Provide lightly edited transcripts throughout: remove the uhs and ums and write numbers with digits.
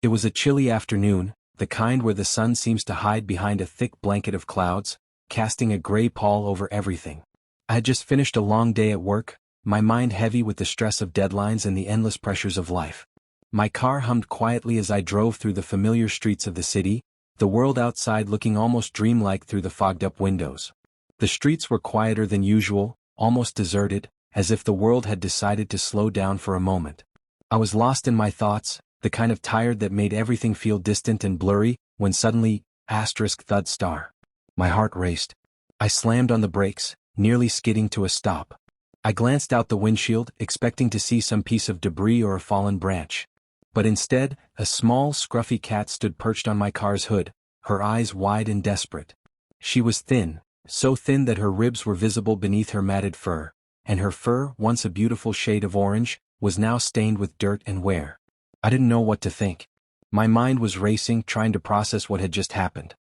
It was a chilly afternoon, the kind where the sun seems to hide behind a thick blanket of clouds, casting a gray pall over everything. I had just finished a long day at work, my mind heavy with the stress of deadlines and the endless pressures of life. My car hummed quietly as I drove through the familiar streets of the city, the world outside looking almost dreamlike through the fogged-up windows. The streets were quieter than usual, almost deserted, as if the world had decided to slow down for a moment. I was lost in my thoughts, the kind of tired that made everything feel distant and blurry, when suddenly, *thud star. My heart raced. I slammed on the brakes, nearly skidding to a stop. I glanced out the windshield, expecting to see some piece of debris or a fallen branch. But instead, a small, scruffy cat stood perched on my car's hood, her eyes wide and desperate. She was thin, so thin that her ribs were visible beneath her matted fur, and her fur, once a beautiful shade of orange, was now stained with dirt and wear. I didn't know what to think. My mind was racing, trying to process what had just happened.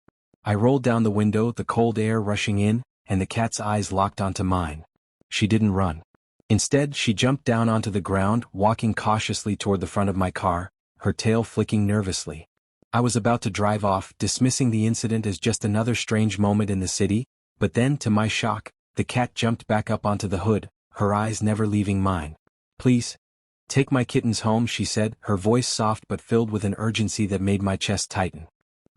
I rolled down the window, the cold air rushing in, and the cat's eyes locked onto mine. She didn't run. Instead, she jumped down onto the ground, walking cautiously toward the front of my car, her tail flicking nervously. I was about to drive off, dismissing the incident as just another strange moment in the city, but then, to my shock, the cat jumped back up onto the hood, her eyes never leaving mine. "Please, take my kittens home," she said, her voice soft but filled with an urgency that made my chest tighten.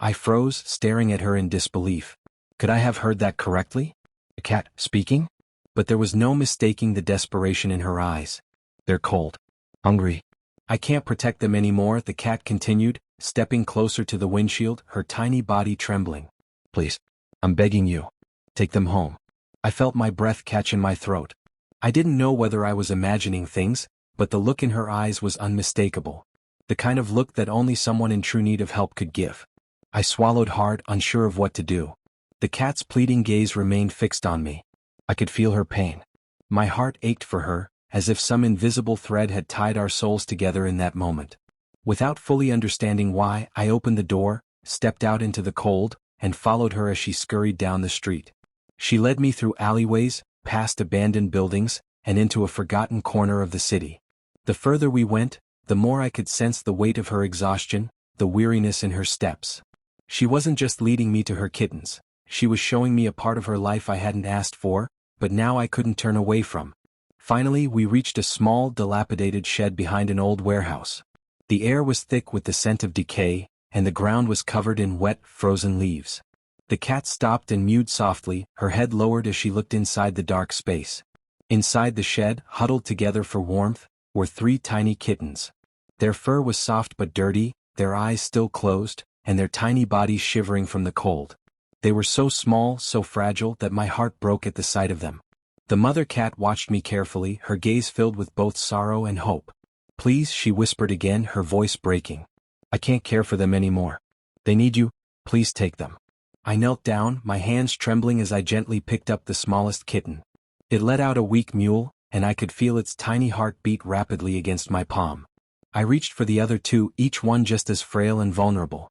I froze, staring at her in disbelief. Could I have heard that correctly? A cat speaking? But there was no mistaking the desperation in her eyes. "They're cold. Hungry. I can't protect them anymore," the cat continued, stepping closer to the windshield, her tiny body trembling. "Please, I'm begging you. Take them home." I felt my breath catch in my throat. I didn't know whether I was imagining things, but the look in her eyes was unmistakable. The kind of look that only someone in true need of help could give. I swallowed hard, unsure of what to do. The cat's pleading gaze remained fixed on me. I could feel her pain. My heart ached for her, as if some invisible thread had tied our souls together in that moment. Without fully understanding why, I opened the door, stepped out into the cold, and followed her as she scurried down the street. She led me through alleyways, past abandoned buildings, and into a forgotten corner of the city. The further we went, the more I could sense the weight of her exhaustion, the weariness in her steps. She wasn't just leading me to her kittens. She was showing me a part of her life I hadn't asked for, but now I couldn't turn away from. Finally, we reached a small, dilapidated shed behind an old warehouse. The air was thick with the scent of decay, and the ground was covered in wet, frozen leaves. The cat stopped and mewed softly, her head lowered as she looked inside the dark space. Inside the shed, huddled together for warmth, were 3 tiny kittens. Their fur was soft but dirty, their eyes still closed, and their tiny bodies shivering from the cold. They were so small, so fragile, that my heart broke at the sight of them. The mother cat watched me carefully, her gaze filled with both sorrow and hope. "Please," she whispered again, her voice breaking. "I can't care for them anymore. They need you. Please take them." I knelt down, my hands trembling as I gently picked up the smallest kitten. It let out a weak mewl, and I could feel its tiny heart beat rapidly against my palm. I reached for the other 2, each one just as frail and vulnerable.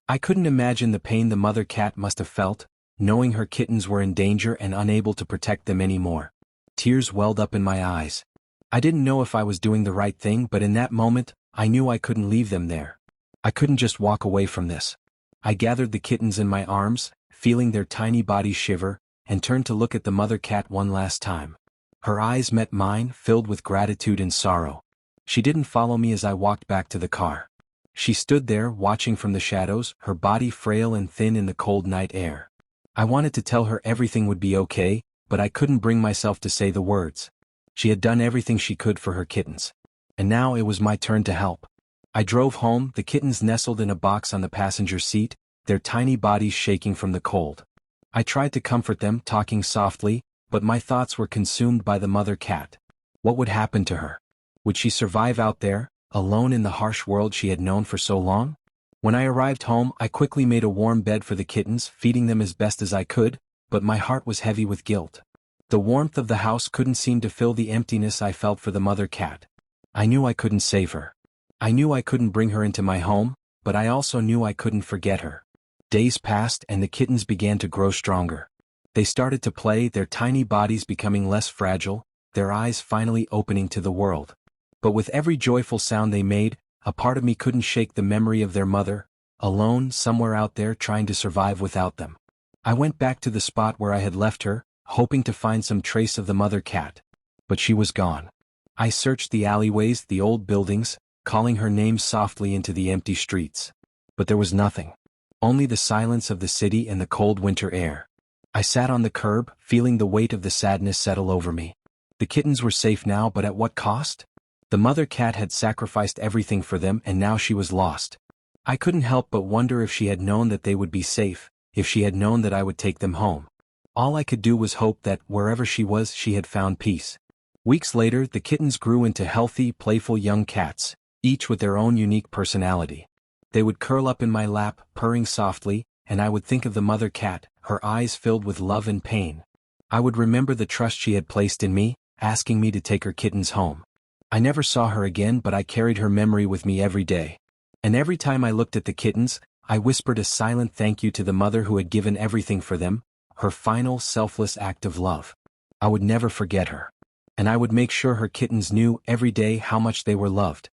I couldn't imagine the pain the mother cat must have felt, knowing her kittens were in danger and unable to protect them anymore. Tears welled up in my eyes. I didn't know if I was doing the right thing, but in that moment, I knew I couldn't leave them there. I couldn't just walk away from this. I gathered the kittens in my arms, feeling their tiny bodies shiver, and turned to look at the mother cat one last time. Her eyes met mine, filled with gratitude and sorrow. She didn't follow me as I walked back to the car. She stood there, watching from the shadows, her body frail and thin in the cold night air. I wanted to tell her everything would be okay, but I couldn't bring myself to say the words. She had done everything she could for her kittens. And now it was my turn to help. I drove home, the kittens nestled in a box on the passenger seat, their tiny bodies shaking from the cold. I tried to comfort them, talking softly, but my thoughts were consumed by the mother cat. What would happen to her? Would she survive out there, alone in the harsh world she had known for so long? When I arrived home, I quickly made a warm bed for the kittens, feeding them as best as I could, but my heart was heavy with guilt. The warmth of the house couldn't seem to fill the emptiness I felt for the mother cat. I knew I couldn't save her. I knew I couldn't bring her into my home, but I also knew I couldn't forget her. Days passed and the kittens began to grow stronger. They started to play, their tiny bodies becoming less fragile, their eyes finally opening to the world. But with every joyful sound they made, A part of me couldn't shake the memory of their mother, alone somewhere out there trying to survive without them. I went back to the spot where I had left her, hoping to find some trace of the mother cat. But she was gone. I searched the alleyways, the old buildings, calling her name softly into the empty streets. But there was nothing. Only the silence of the city and the cold winter air. I sat on the curb, feeling the weight of the sadness settle over me. The kittens were safe now, but at what cost? The mother cat had sacrificed everything for them, and now she was lost. I couldn't help but wonder if she had known that they would be safe, if she had known that I would take them home. All I could do was hope that, wherever she was, she had found peace. Weeks later, the kittens grew into healthy, playful young cats, each with their own unique personality. They would curl up in my lap, purring softly, and I would think of the mother cat, her eyes filled with love and pain. I would remember the trust she had placed in me, asking me to take her kittens home. I never saw her again, but I carried her memory with me every day. And every time I looked at the kittens, I whispered a silent thank you to the mother who had given everything for them, her final selfless act of love. I would never forget her. And I would make sure her kittens knew every day how much they were loved.